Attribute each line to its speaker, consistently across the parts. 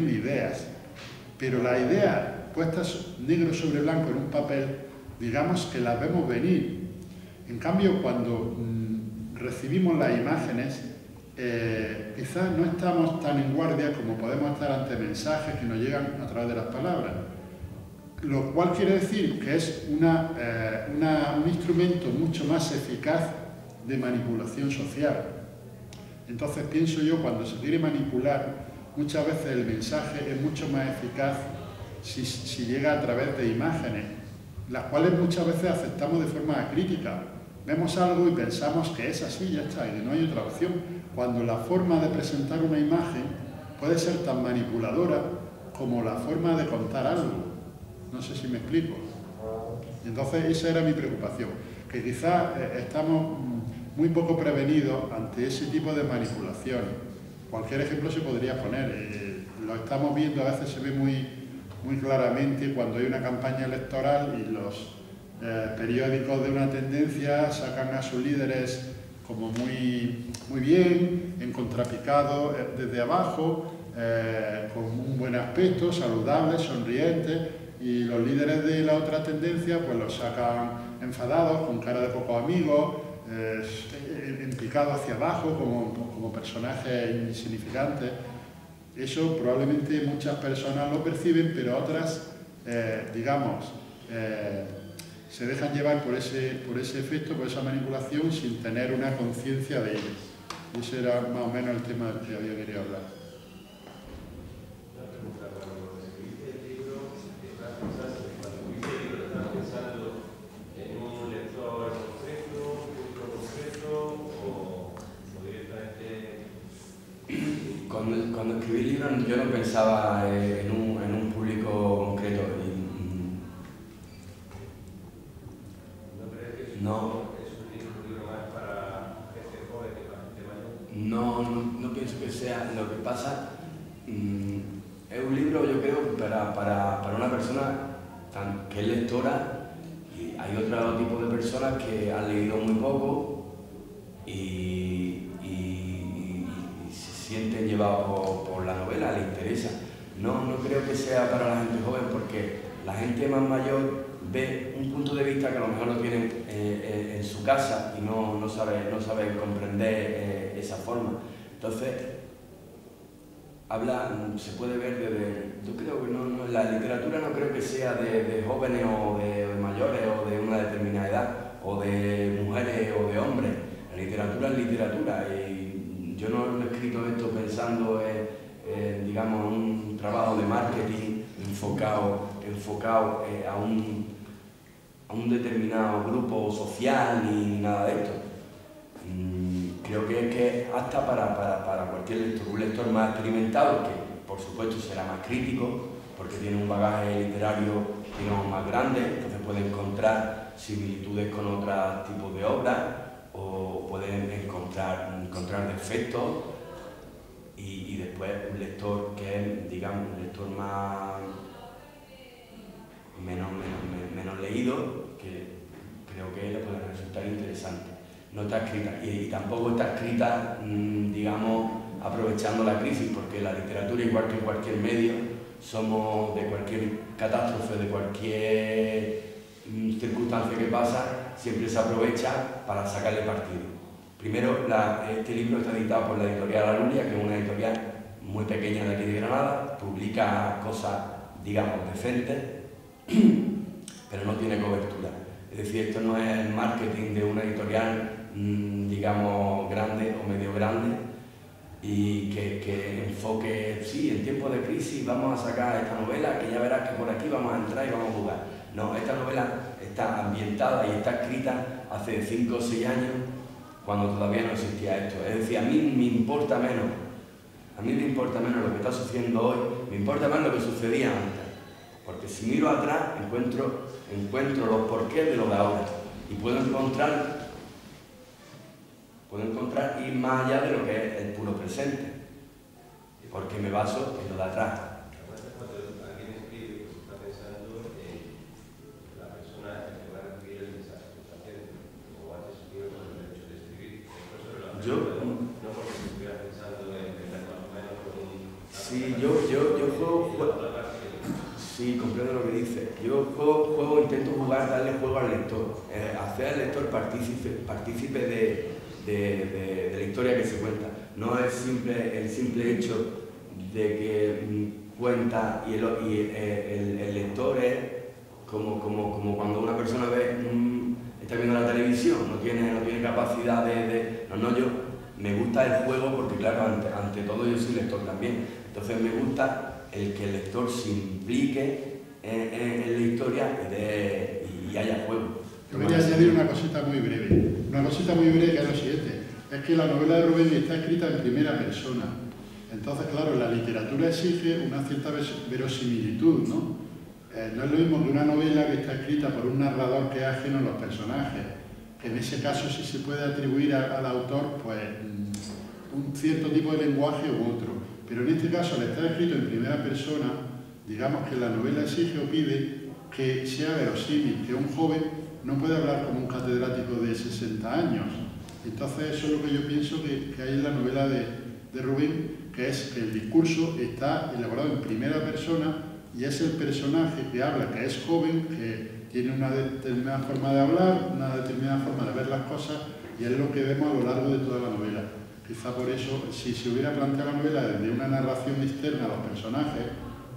Speaker 1: ideas, pero las ideas puestas negro sobre blanco en un papel, digamos que las vemos venir. En cambio, cuando recibimos las imágenes, quizás no estamos tan en guardia como podemos estar ante mensajes que nos llegan a través de las palabras. Lo cual quiere decir que es un instrumento mucho más eficaz de manipulación social. Entonces pienso yo, cuando se quiere manipular, muchas veces el mensaje es mucho más eficaz si llega a través de imágenes, las cuales muchas veces aceptamos de forma crítica. Vemos algo y pensamos que es así, ya está, y que no hay otra opción, cuando la forma de presentar una imagen puede ser tan manipuladora como la forma de contar algo. No sé si me explico. Entonces esa era mi preocupación, que quizás estamos muy poco prevenidos ante ese tipo de manipulación. Cualquier ejemplo se podría poner. Lo estamos viendo, a veces se ve muy claramente cuando hay una campaña electoral y los periódicos de una tendencia sacan a sus líderes como muy bien, en contrapicado desde abajo, con un buen aspecto, saludables, sonrientes, y los líderes de la otra tendencia pues los sacan enfadados, con cara de pocos amigos, en picado hacia abajo, como personajes insignificantes. Eso probablemente muchas personas lo perciben, pero otras, digamos, se dejan llevar por ese efecto, por esa manipulación, sin tener una conciencia de ello. Y ese era más o menos el tema del que había querido hablar.
Speaker 2: Cuando escribí el libro yo no pensaba en un público concreto. No pienso que sea. Lo que pasa es un libro, yo creo, para una persona que es lectora, y hay otro tipo de personas que han leído muy poco y se sienten llevados por la novela, les interesa. No creo que sea para la gente joven, porque la gente más mayor ve un punto de vista que a lo mejor no tienen en su casa y no sabe comprender esa forma. Entonces, se puede ver desde... Yo creo que la literatura no creo que sea de jóvenes o de mayores o de una determinada edad, o de mujeres o de hombres. La literatura es literatura, y yo no he escrito esto pensando en digamos, un trabajo de marketing enfocado a un determinado grupo social ni nada de esto. Creo que es apta para cualquier lector, un lector más experimentado, que por supuesto será más crítico, porque tiene un bagaje literario, digamos, más grande, entonces puede encontrar similitudes con otros tipos de obras, o puede encontrar defectos, y después un lector que es, digamos, un lector menos leído, que creo que le puede resultar interesante. No está escrita, y tampoco está escrita, digamos, aprovechando la crisis, porque la literatura, igual que cualquier medio, somos de cualquier catástrofe, de cualquier circunstancia que pasa, siempre se aprovecha para sacarle partido. Primero, este libro está editado por la editorial Alulia, que es una editorial muy pequeña de aquí de Granada, publica cosas, digamos, decentes, pero no tiene cobertura. Es decir, esto no es el marketing de una editorial, digamos, grande o medio grande, y que enfoque, sí, en tiempos de crisis vamos a sacar esta novela, que ya verás que por aquí vamos a entrar y vamos a jugar. No, esta novela está ambientada y está escrita hace 5 o 6 años, cuando todavía no existía esto. Es decir, a mí me importa menos lo que está sucediendo hoy, me importa más lo que sucedía antes. Porque si miro atrás, encuentro los porqués de lo de ahora, y puedo encontrar ir más allá de lo que es el puro presente, porque me baso en lo de atrás.
Speaker 3: Cuando alguien escribe, está pensando en la persona que va a recibir el mensaje que está haciendo, o hace su libro con el derecho de escribir. No porque estuviera pensando en más o menos con un...
Speaker 2: Sí, yo Sí, comprendo lo que dice. Yo intento jugar, darle juego al lector, hacer al lector partícipe de la historia que se cuenta. No es el simple hecho de que cuenta y el lector es como cuando una persona está viendo la televisión, no tiene capacidad No, yo me gusta el juego porque, claro, ante todo yo soy lector también. Entonces me gusta el que el lector se implique en la historia y haya juego.
Speaker 1: Yo quería añadir una cosita muy breve que es lo siguiente. Es que la novela de Rubén está escrita en primera persona. Entonces, claro, la literatura exige una cierta verosimilitud, ¿no? No es lo mismo que una novela que está escrita por un narrador que es ajeno a los personajes. En ese caso sí se puede atribuir al autor pues, un cierto tipo de lenguaje u otro. Pero en este caso, al estar escrito en primera persona, digamos que la novela exige o pide que sea verosímil, que un joven no puede hablar como un catedrático de 60 años. Entonces eso es lo que yo pienso que hay en la novela de Rubén, que es que el discurso está elaborado en primera persona y es el personaje que habla, que es joven, que tiene una determinada forma de hablar, una determinada forma de ver las cosas, y es lo que vemos a lo largo de toda la novela. Quizá por eso, si se hubiera planteado la novela desde una narración externa a los personajes,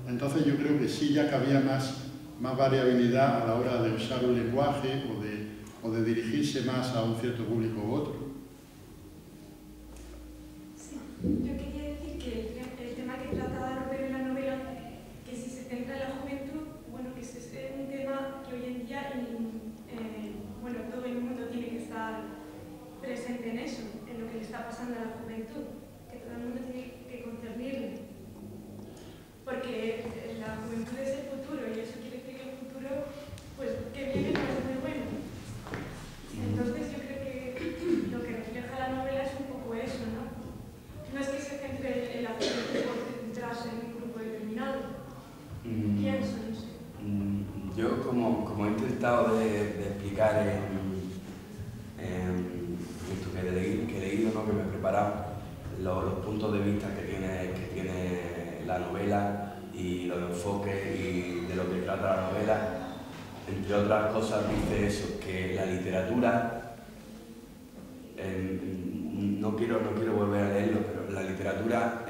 Speaker 1: entonces yo creo que sí ya cabía más variabilidad a la hora de usar un lenguaje o de dirigirse más a un cierto público u otro.
Speaker 4: Sí, yo quería decir que el tema que trata Rubén en la novela, que si se centra en la juventud, bueno, que es un tema que hoy en día, bueno, todo el mundo tiene que estar presente en eso, en lo que le está pasando a la juventud, que todo el mundo tiene que concernirle. Porque la juventud es el futuro y eso quiere decir que el futuro, pues, que viene no es muy bueno. Entonces yo creo que lo que refleja la novela es un poco eso, ¿no? No es que se centre en la juventud por centrarse en un grupo determinado. Pienso, no sé.
Speaker 2: Yo, como he intentado de explicar esto que he leído, ¿no? Que me he preparado, los puntos de vista que tiene la novela y los enfoques y de lo que trata la novela, entre otras cosas dice eso, que la literatura, no quiero volver a leerlo, pero la literatura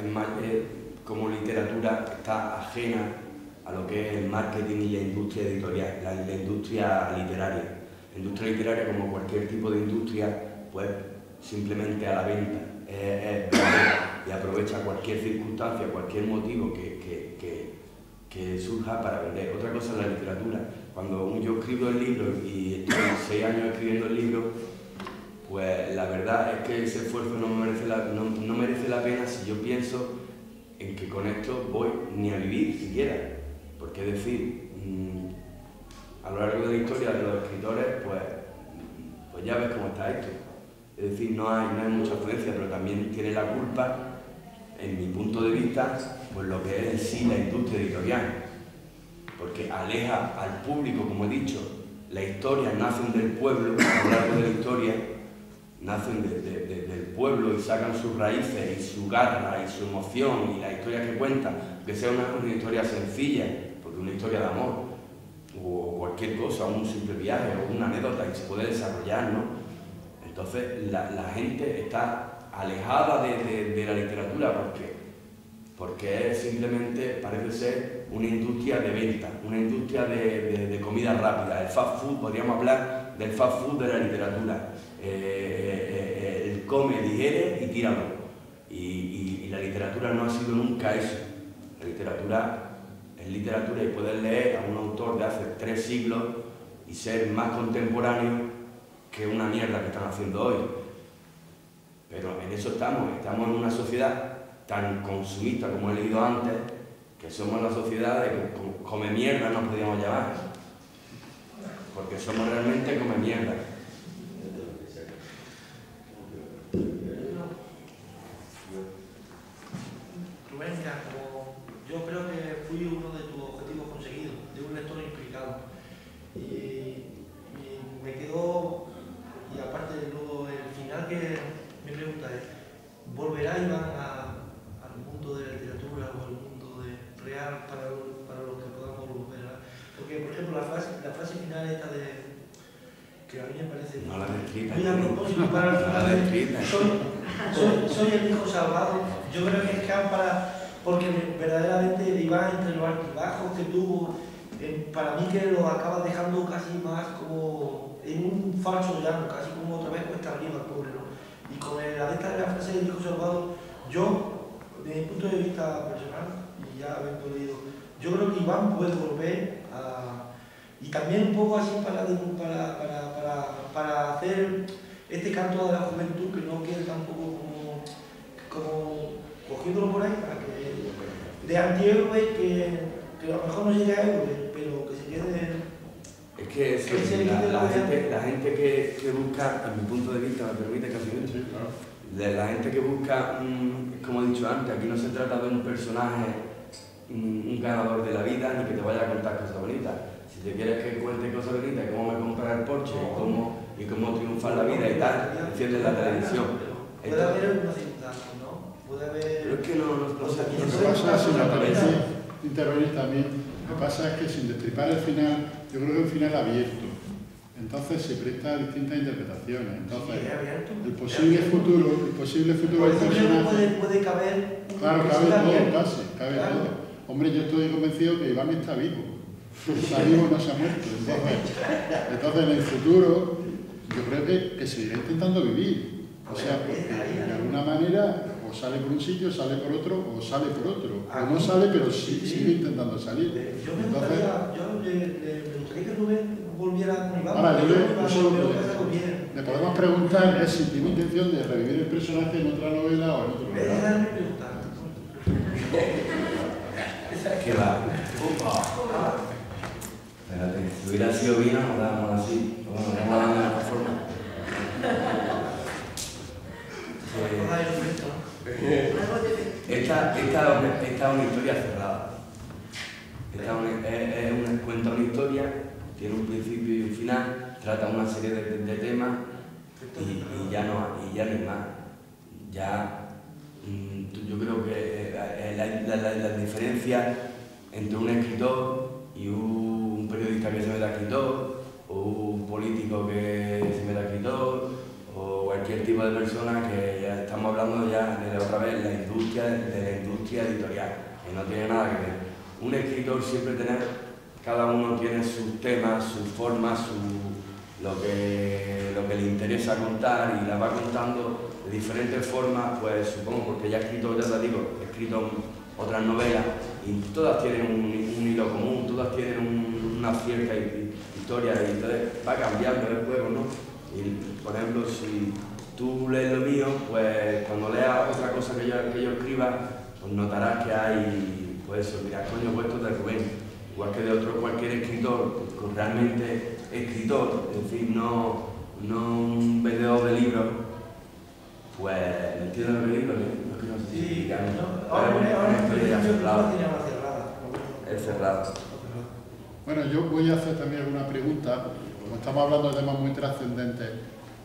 Speaker 2: como literatura está ajena a lo que es el marketing y la industria editorial, la industria literaria. La industria literaria, como cualquier tipo de industria, pues simplemente a la venta, y aprovecha cualquier circunstancia, cualquier motivo que surja para vender. Otra cosa es la literatura. Cuando yo escribo el libro y estoy 6 años escribiendo el libro, pues la verdad es que ese esfuerzo no merece la pena si yo pienso en que con esto voy ni a vivir siquiera. Porque es decir, a lo largo de la historia de los escritores, pues ya ves cómo está esto. Es decir, no hay mucha influencia, pero también tiene la culpa, en mi punto de vista, pues lo que es en sí la industria editorial. Porque aleja al público, como he dicho, las historias nacen del pueblo, a lo largo de la historia, nacen del pueblo y sacan sus raíces y su garra y su emoción y las historias que cuentan, que sea una historia sencilla, porque una historia de amor, o cualquier cosa, un simple viaje o una anécdota que se puede desarrollar, ¿no? Entonces la gente está alejada de la literatura porque es simplemente, parece ser, una industria de venta, una industria de comida rápida. El fast food, podríamos hablar del fast food de la literatura. El come, digiere y tíralo. Y la literatura no ha sido nunca eso. La literatura es literatura y puedes leer a un autor de hace 3 siglos y ser más contemporáneo que una mierda que están haciendo hoy. Pero en eso estamos en una sociedad tan consumista como he leído antes, que somos la sociedad de que come mierda nos podríamos llamar, porque somos realmente come mierda.
Speaker 5: Rubén, como yo creo que fui uno de tus objetivos conseguidos, de un lector implicado, y me quedó, y aparte luego el final que me pregunta es, ¿volverá Iván al mundo de la literatura o al mundo real ya para los que podamos volver, ¿verdad? Porque, por ejemplo, la frase final esta de... que a mí me parece...
Speaker 2: No la descrita.
Speaker 5: Muy a propósito para el final de... Soy el hijo salvado. Yo creo que es porque verdaderamente Iván, entre los altibajos que tuvo, para mí que lo acaba dejando casi más como en un falso llano, casi como otra vez cuesta arriba el pobre, ¿no? Y con la frase del hijo salvado, yo, desde mi punto de vista personal, y ya habiendo leído, yo creo que Iván puede volver a... Y también un poco así para hacer este canto de la juventud que no quede tampoco como cogiéndolo por ahí, para que de antihéroe que a lo mejor no llegue a héroe, pero que se quede...
Speaker 2: Es que la gente que busca, a mi punto de vista, me permite casi
Speaker 1: Sí, claro.
Speaker 2: la gente que busca, como he dicho antes, aquí no se trata de un personaje, un ganador de la vida, ni que te vaya a contar cosas bonitas. Si te quieres que cuente cosas bonitas, cómo me comprar el Porsche y cómo triunfar la vida y tal, enciendes la televisión.
Speaker 5: Puede haber una circunstancia, ¿no? Puede haber...
Speaker 2: Pero es que no sé.
Speaker 1: Lo que pasa, si me parece intervenir también, lo que pasa es que sin destripar el final, yo creo que es un final abierto. Entonces se presta a distintas interpretaciones. Entonces, el posible futuro del personaje...
Speaker 5: Puede caber...
Speaker 1: Claro, cabe todo, cabe todo. Hombre, yo estoy convencido que Iván está vivo. Está vivo, no se ha muerto. Entonces en el futuro, yo creo que seguirá intentando vivir. O sea, porque de alguna manera o sale por un sitio, sale por otro, o sale por otro. O no sale, pero sigue intentando salir.
Speaker 5: Yo me gustaría que Rubén volviera con Iván.
Speaker 1: Ahora, le podemos preguntar si tiene intención de revivir el personaje en otra novela o en otro lugar.
Speaker 5: Esa es mi pregunta.
Speaker 2: ¿Qué va? Espérate, si hubiera sido vino, nos dábamos así. Bueno, nos vamos dando de esta forma. Esta es una historia cerrada. Cuenta una historia, tiene un principio y un final, trata una serie de temas y ya no hay más. Yo creo que la diferencia entre un escritor y un periodista que se meta escritor, o un político que se meta escritor, o cualquier tipo de persona, que ya estamos hablando ya de otra vez de la industria editorial, que no tiene nada que ver. Un escritor siempre cada uno tiene sus temas, sus formas, lo que le interesa contar, y la va contando de diferentes formas, pues supongo, porque ya he escrito otras novelas, y todas tienen un hilo común, todas tienen una cierta historia, y entonces va cambiando el juego, ¿no? Y, por ejemplo, si tú lees lo mío, pues cuando leas otra cosa que yo escriba, pues notarás que hay, pues eso, mira, coño, puesto de Rubén, igual que de cualquier escritor, pues, realmente escritor, es decir, no un vendedor de libros, pues, ¿me entiendes lo que digo? No sé si explicarme. Es cerrado.
Speaker 1: Bueno, yo voy a hacer también alguna pregunta, como estamos hablando de temas muy trascendentes,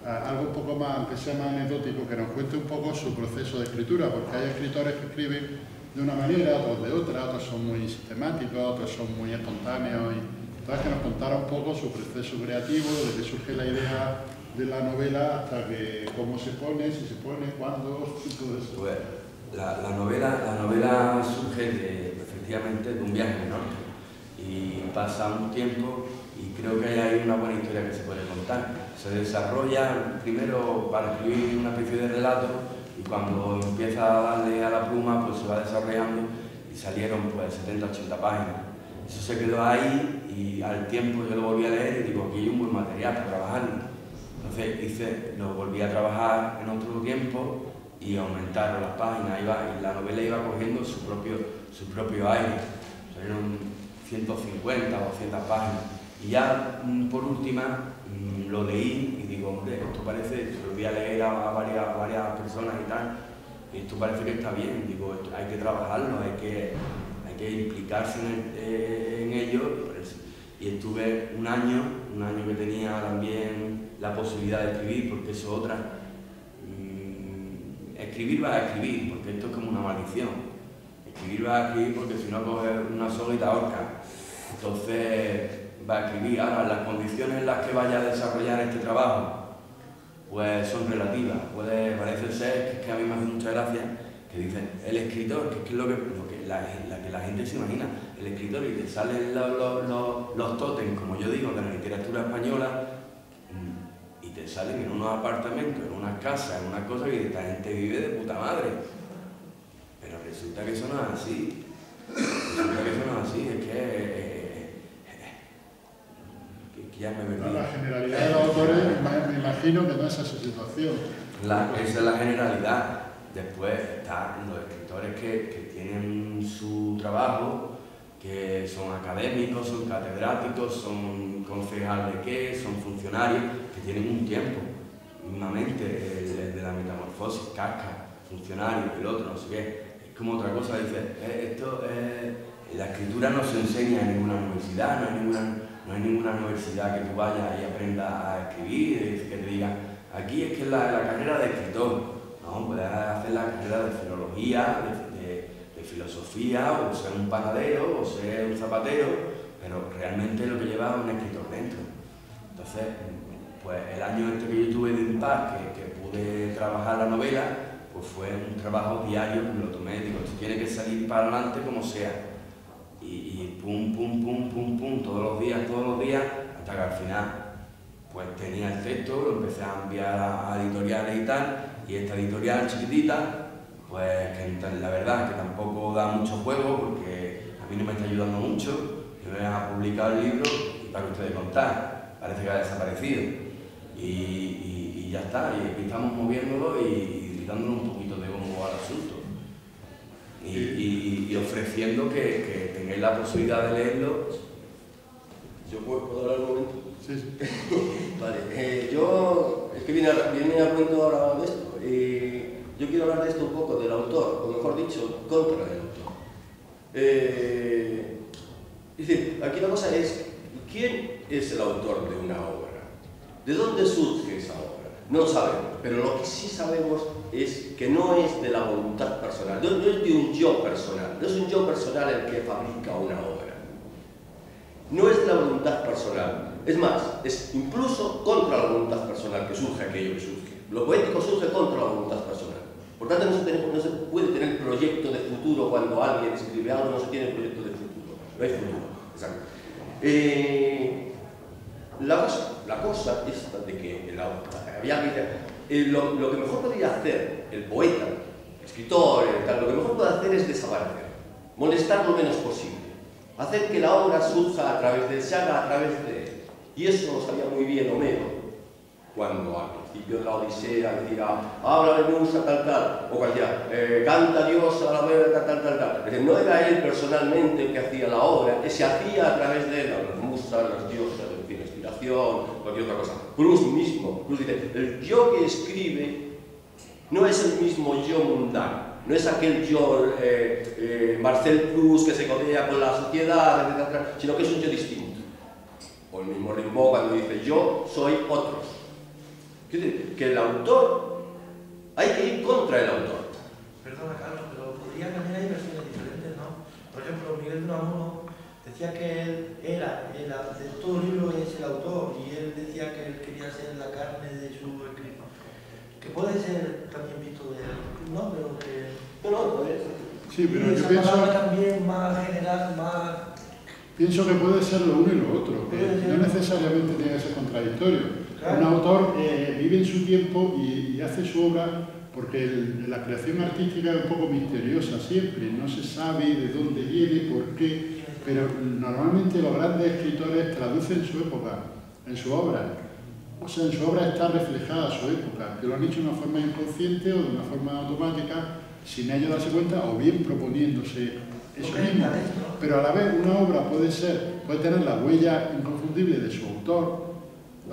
Speaker 1: algo un poco más, aunque sea más anecdótico, que nos cuente un poco su proceso de escritura, porque hay escritores que escriben de una manera, otros de otra, otros son muy sistemáticos, otros son muy espontáneos, y entonces que nos contara un poco su proceso creativo, desde que surge la idea de la novela hasta que cómo se pone, si se pone, cuándo, y todo eso.
Speaker 2: Pues, la novela surge efectivamente de un viaje en el norte, y pasa un tiempo y creo que hay una buena historia que se puede contar. Se desarrolla primero para escribir una especie de relato, y cuando empieza a darle a la pluma, pues se va desarrollando, y salieron pues 70-80 páginas. Eso se quedó ahí, y al tiempo yo lo volví a leer y digo, aquí hay un buen material para trabajarlo. Entonces lo volví a trabajar en otro tiempo y aumentaron las páginas, y la novela iba cogiendo su propio aire. Salieron 150 o 200 páginas. Y ya por última lo leí y digo, hombre, esto parece, lo voy a leer a varias personas y tal, y esto parece que está bien. Digo, hay que trabajarlo, hay que implicarse en ello. Y estuve un año que tenía también la posibilidad de escribir, porque eso es otra. Escribir va a escribir, porque esto es como una maldición. escribir va a escribir porque si no coge una sola y te ahorca. Entonces va a escribir. Ahora, las condiciones en las que vaya a desarrollar este trabajo pues son relativas. Parece ser que a mí me hace mucha gracia que dicen el escritor, que es lo que la gente se imagina, el escritor, y te salen los tótems, como yo digo, de la literatura española, y te salen en unos apartamentos, en unas casas, en unas cosas que esta gente vive de puta madre. Pero resulta que eso no es así. Es que ya me perdí.
Speaker 1: La generalidad de los autores, me imagino que no es esa situación.
Speaker 2: Esa es la generalidad. Después están los escritores que tienen su trabajo, que son académicos, son catedráticos, son concejales son funcionarios, que tienen un tiempo. Mismamente, el de la Metamorfosis, Kafka, funcionario, el otro, no sé qué. Es como otra cosa, dice, la escritura no se enseña en ninguna universidad, no hay ninguna universidad que tú vayas y aprendas a escribir, que te diga, aquí es que es la carrera de escritor. No, puedes hacer la carrera de filología, de filosofía, o ser un panadero, o ser un zapatero, pero realmente lo que lleva es un escritor dentro. Entonces, pues el año este que yo tuve de impasse, que pude trabajar la novela, pues fue un trabajo diario, que me lo tomé, digo, esto tiene que salir para adelante como sea. Y pum, pum, pum, pum, pum, todos los días, hasta que al final pues tenía el texto, lo empecé a enviar a editoriales y tal, y esta editorial chiquitita, pues que la verdad es que tampoco da mucho juego, porque a mí no me está ayudando mucho, que me ha publicado el libro y para ustedes contar, parece que ha desaparecido, y ya está, y aquí estamos moviéndolo y dándole un poquito de bombo al asunto. Y ofreciendo que tengáis la posibilidad de leerlo.
Speaker 6: ¿Yo puedo hablar un momento?
Speaker 1: Sí.
Speaker 6: Vale, yo, es que viene a cuento ahora de esto. Yo quiero hablar de esto un poco, del autor, o mejor dicho, contra el autor. Es decir, aquí la cosa es, ¿quién es el autor de una obra? ¿De dónde surge esa obra? No lo sabemos, pero lo que sí sabemos es que no es de la voluntad personal, no es de un yo personal, no es un yo personal el que fabrica una obra. No es de la voluntad personal. Es más, es incluso contra la voluntad personal que surge aquello que surge. Lo poético surge contra la voluntad personal. Por tanto, no se puede tener proyecto de futuro cuando alguien escribe algo, no se tiene proyecto de futuro. No hay futuro. Exacto. La cosa esta de que lo que mejor podría hacer el poeta, el escritor, lo que mejor puede hacer es desaparecer, molestar lo menos posible, hacer que la obra surja a través de él, se haga a través de él. Y eso lo sabía muy bien Homero, cuando al principio de la Odisea decía, habla de Musa, tal, o cualquiera, canta Dios a la vera, tal. Es decir, no era él personalmente el que hacía la obra, que se hacía a través de él, las musas, las diosas, en fin, inspiración, cualquier otra cosa. Proust mismo, Proust dice, el yo que escribe no es el mismo yo mundano. No es aquel yo, Marcel Proust, que se codea con la sociedad, etc., sino que es un yo distinto. O el mismo Rimbaud cuando dice, yo soy otros. Quiere decir, que el autor, hay que ir contra el autor.
Speaker 5: Perdona, Carlos, pero también hay versiones diferentes, ¿no? Por ejemplo, Miguel de Unamuno decía que él era, de todo el libro es el autor, y él decía que él quería ser la carne de su escrito. Que puede ser también visto de él, ¿no? Pero que...
Speaker 6: No,
Speaker 1: sí, pero yo
Speaker 5: pienso también más general, más...
Speaker 1: Pienso que puede ser lo uno y lo otro, que no necesariamente tiene que ser contradictorio. Claro. Un autor vive en su tiempo y hace su obra porque la creación artística es un poco misteriosa siempre, no se sabe de dónde viene, por qué, pero normalmente los grandes escritores traducen su época en su obra. O sea, en su obra está reflejada su época, que lo han hecho de una forma inconsciente o de una forma automática, sin ellos darse cuenta, o bien proponiéndose eso mismo. Pero a la vez una obra puede tener la huella inconfundible de su autor,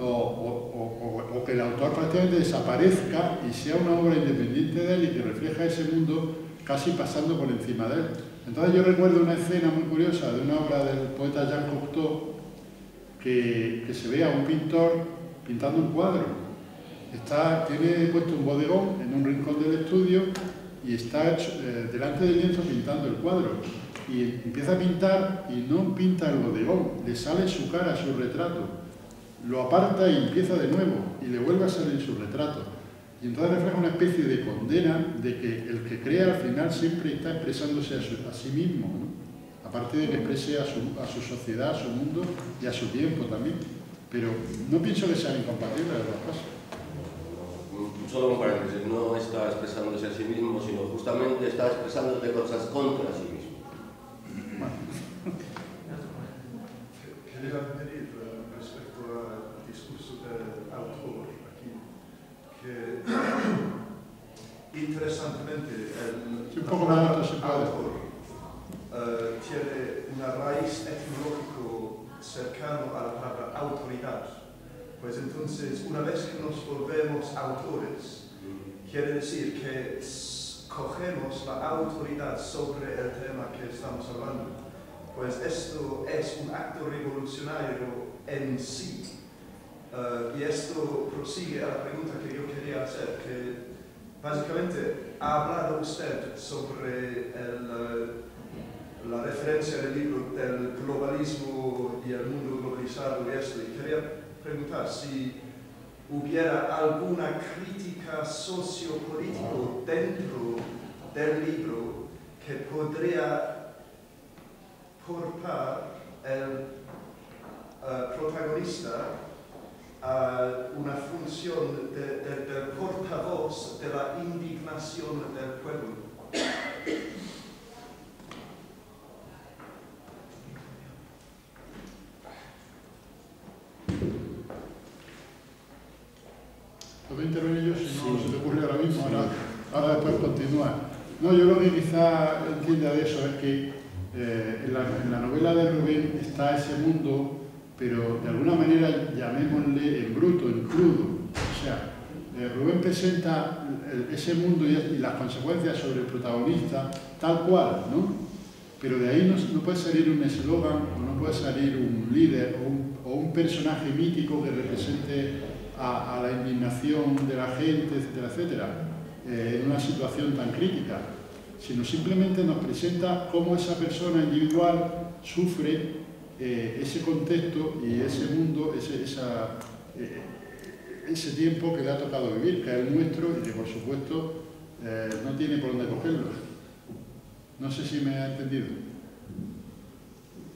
Speaker 1: o que el autor prácticamente desaparezca y sea una obra independiente de él y que refleja ese mundo casi pasando por encima de él. Entonces yo recuerdo una escena muy curiosa de una obra del poeta Jean Cocteau que se ve a un pintor pintando un cuadro. Tiene puesto un bodegón en un rincón del estudio y está delante del lienzo pintando el cuadro. Y empieza a pintar y no pinta el bodegón, le sale su cara, su retrato. Lo aparta y empieza de nuevo y le vuelve a salir su retrato. Y entonces refleja una especie de condena de que el que crea al final siempre está expresándose a sí mismo, ¿no? Aparte de que exprese a su sociedad, a su mundo y a su tiempo también. Pero no pienso que sean incompatibles las dos cosas.
Speaker 6: Solo un paréntesis, no está expresándose a sí mismo, sino justamente está expresándose cosas contra sí mismo.
Speaker 7: Quería añadir respecto al discurso del autor aquí, que interesantemente el autor tiene una raíz etimológico cercano a la palabra autoridad. Pues entonces, una vez que nos volvemos autores, quiere decir que cogemos la autoridad sobre el tema que estamos hablando. Pues esto es un acto revolucionario en sí. Y esto prosigue a la pregunta que yo quería hacer, que básicamente ha hablado usted sobre la referencia del libro del globalismo y el mundo globalizado y esto, y quería preguntar si hubiera alguna crítica sociopolítica dentro del libro que podría portar el protagonista a una función del portavoz de la indignación del pueblo.
Speaker 1: ¿Puedo intervenir yo? Si no se te ocurre ahora mismo, ahora después continúa. No, yo lo que quizá entienda de eso es que en la novela de Rubén está ese mundo, pero de alguna manera llamémosle en bruto, en crudo. O sea, Rubén presenta ese mundo y las consecuencias sobre el protagonista tal cual, ¿no? Pero de ahí no puede salir un eslogan, o no puede salir un líder o un personaje mítico que represente a la indignación de la gente, etcétera, etcétera, en una situación tan crítica, sino simplemente nos presenta cómo esa persona individual sufre ese contexto y ese mundo, ese tiempo que le ha tocado vivir, que es el nuestro y que por supuesto no tiene por dónde cogerlo. No sé si me ha entendido.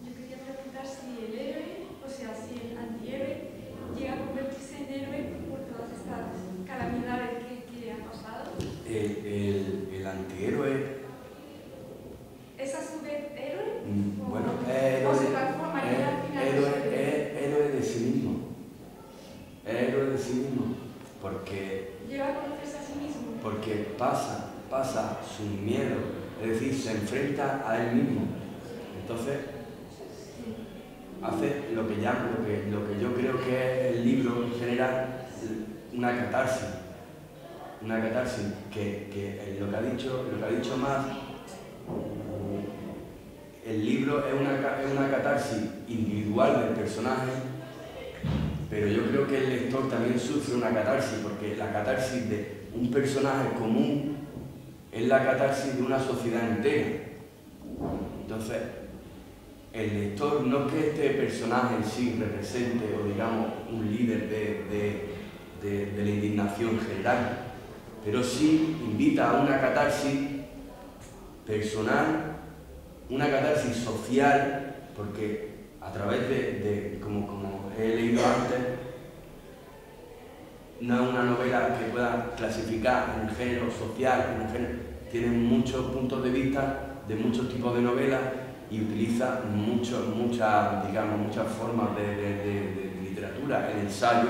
Speaker 4: Yo quería preguntar si el héroe, o sea, si el antihéroe llega a convertirse en héroe por todas estas calamidades que han pasado.
Speaker 2: El antihéroe
Speaker 4: ¿Es a su vez héroe?
Speaker 2: Bueno,
Speaker 4: ¿O se transforma al final?
Speaker 2: héroe de sí mismo. Héroe de sí mismo. Porque
Speaker 4: ¿Llega a conocerse a sí mismo?
Speaker 2: Porque pasa su miedo, es decir, se enfrenta a él mismo. Entonces, hace lo que yo creo que es el libro, genera una catarsis. Una catarsis que lo que ha dicho más, el libro es una catarsis individual del personaje, pero yo creo que el lector también sufre una catarsis, porque la catarsis de un personaje común es la catarsis de una sociedad entera. Entonces, el lector no es que este personaje en sí represente o digamos un líder de la indignación general, pero sí invita a una catarsis personal, una catarsis social, porque a través de como he leído antes, no es una novela que pueda clasificar en género social, tiene muchos puntos de vista de muchos tipos de novelas y utiliza muchas formas de literatura, el ensayo,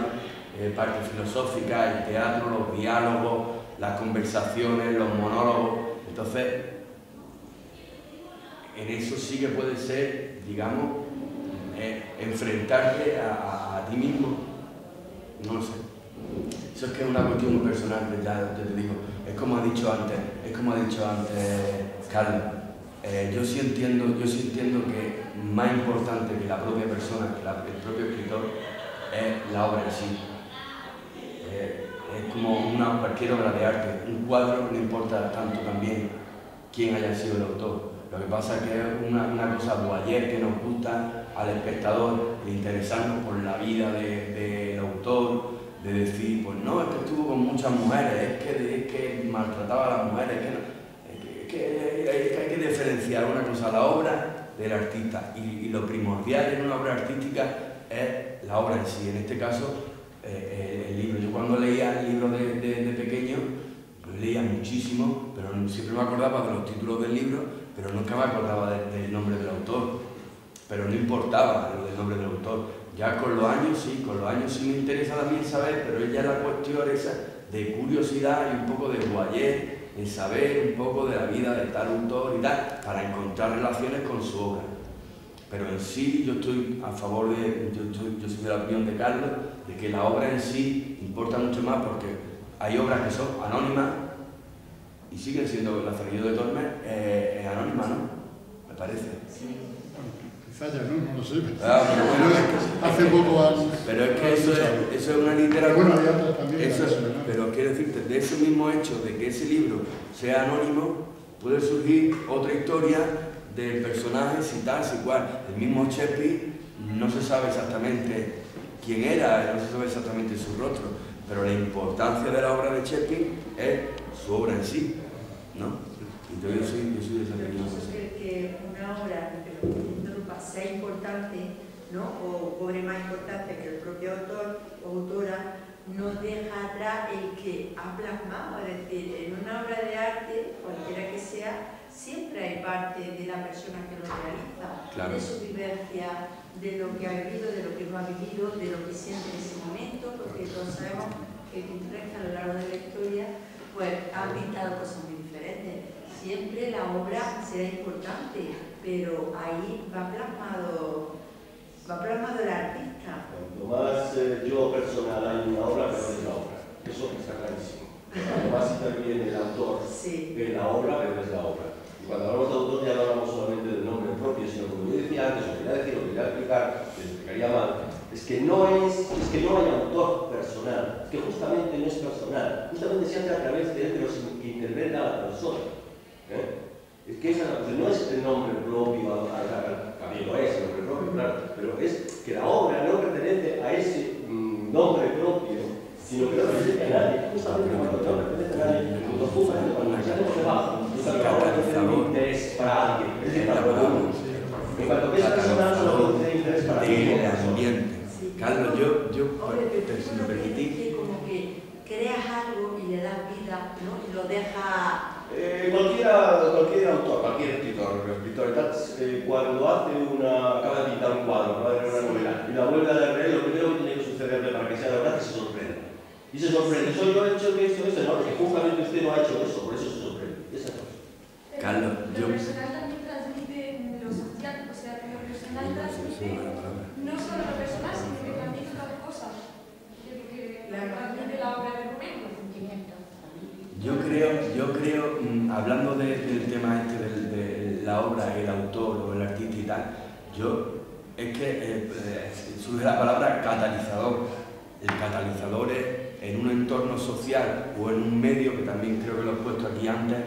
Speaker 2: parte filosófica, el teatro, los diálogos, las conversaciones, los monólogos. Entonces, en eso sí que puede ser, digamos, enfrentarte a ti mismo, no lo sé. Eso es que es una cuestión muy personal, ya te digo, es como ha dicho antes Carlos. Yo sí entiendo que más importante que la propia persona, que el propio escritor, es la obra en sí. Es como cualquier obra de arte. Un cuadro no importa tanto también quién haya sido el autor. Lo que pasa es que es una cosa voyeur que nos gusta al espectador, el interesarnos por la vida del autor, de decir, pues no, es que estuvo con muchas mujeres, es que maltrataba a las mujeres, es que hay que diferenciar una cosa, la obra del artista, y lo primordial en una obra artística es la obra en sí, en este caso el libro. Yo cuando leía el libro de pequeño, lo leía muchísimo, pero siempre me acordaba de los títulos del libro, pero nunca me acordaba del nombre del autor, pero no importaba lo del nombre del autor. Ya con los años sí me interesa también saber, pero ya la cuestión esa de curiosidad y un poco de voyeur, en saber un poco de la vida de tal autor y tal, para encontrar relaciones con su obra. Pero en sí yo estoy a favor yo soy de la opinión de Carlos, de que la obra en sí importa mucho más, porque hay obras que son anónimas y siguen siendo. El Lazarillo de Tormes es anónima, ¿no? Me parece.
Speaker 4: Sí.
Speaker 1: Quizás ya no lo sé.
Speaker 2: Pero bueno,
Speaker 1: hace poco años.
Speaker 2: Pero es que eso es una literatura.
Speaker 1: Bueno, hay otras también.
Speaker 2: Eso, pero quiero decirte, de ese mismo hecho de que ese libro sea anónimo, puede surgir otra historia del personaje, si tal, si cual. El mismo Shakespeare no se sabe exactamente quién era, no se sabe exactamente su rostro, pero la importancia de la obra de Shakespeare es su obra en sí, ¿no? Entonces yo soy de esa opinión.
Speaker 8: Que una obra, que lo interrumpa, sea importante, ¿no? O cobre más importancia que el propio autor o autora, no deja atrás el que ha plasmado. Es decir, en una obra de arte, cualquiera que sea, siempre hay parte de la persona que lo realiza,
Speaker 2: claro,
Speaker 8: de su vivencia, de lo que ha vivido, de lo que no ha vivido, de lo que siente en ese momento, porque todos sabemos que Tintoret a lo largo de la historia pues ha pintado cosas muy diferentes. Siempre la obra será importante, pero ahí va plasmado el artista.
Speaker 6: Cuanto más yo personal hay en una obra, peor es la obra. Eso está clarísimo. Cuanto más interviene el autor en la obra, peor es la obra. Y cuando hablamos de autor ya no hablamos solamente del nombre propio, sino como yo decía antes, lo quería decir, lo quería explicar, que lo explicaría mal, es que no hay autor personal, es que justamente no es personal, justamente se hace a través de él, pero sin que intervenga a la persona. Es que esa no es el nombre propio, también lo es el nombre propio, claro, pero es que la obra no pertenece a ese nombre propio, sino que no pertenece a nadie, justamente cuando no pertenece a nadie, cuando se hace por debajo, la obra no tiene un interés para alguien, es decir, para todo el mundo. En cuanto que es personal, solo tiene interés para alguien.
Speaker 2: Carlos, yo si me permitís,
Speaker 8: como que creas algo y le das vida, ¿no? Y lo dejas.
Speaker 6: Cualquier autor, cualquier escritor y tal, cuando acaba de pintar un cuadro, acaba de leer una novela y la vuelve a leer, lo primero que tiene que sucederle para que sea verdad es que se sorprenda. Y se sorprende, soy yo he hecho esto, no, porque justamente usted no ha hecho eso, por eso se sorprende. Esa cosa.
Speaker 2: Carlos,
Speaker 4: lo personal también transmite lo social, o sea, lo personal transmite no solo lo personal, sino que también otras cosas. Que transmite la obra de Rubén.
Speaker 2: Yo creo, hablando del tema de la obra, el autor o el artista y tal, es que surge la palabra catalizador. El catalizador es, en un entorno social o en un medio, que también creo que lo he puesto aquí antes,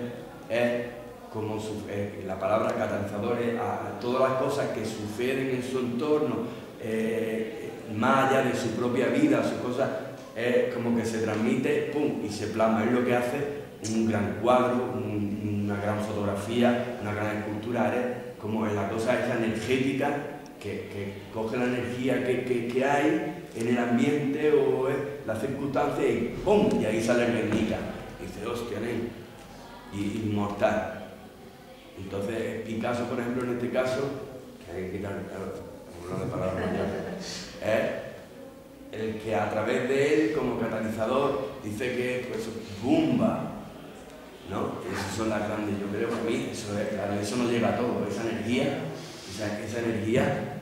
Speaker 2: es como la palabra catalizador es a todas las cosas que suceden en su entorno, más allá de su propia vida, sus cosas, es como que se transmite, pum, y se plasma. Es lo que hace un gran cuadro, una gran fotografía, una gran escultura, es como la cosa esa energética que coge la energía que hay en el ambiente o la circunstancia y ¡pum! Y ahí sale Guernica. Y dice, hostia, y inmortal. Entonces Picasso, por ejemplo, en este caso, que hay que quitar, claro, de palabras mayores, el que a través de él, como catalizador, dice que pues, ¡bumba! ¿No? Esas son las grandes, yo creo que a mí, eso no llega a todo, esa energía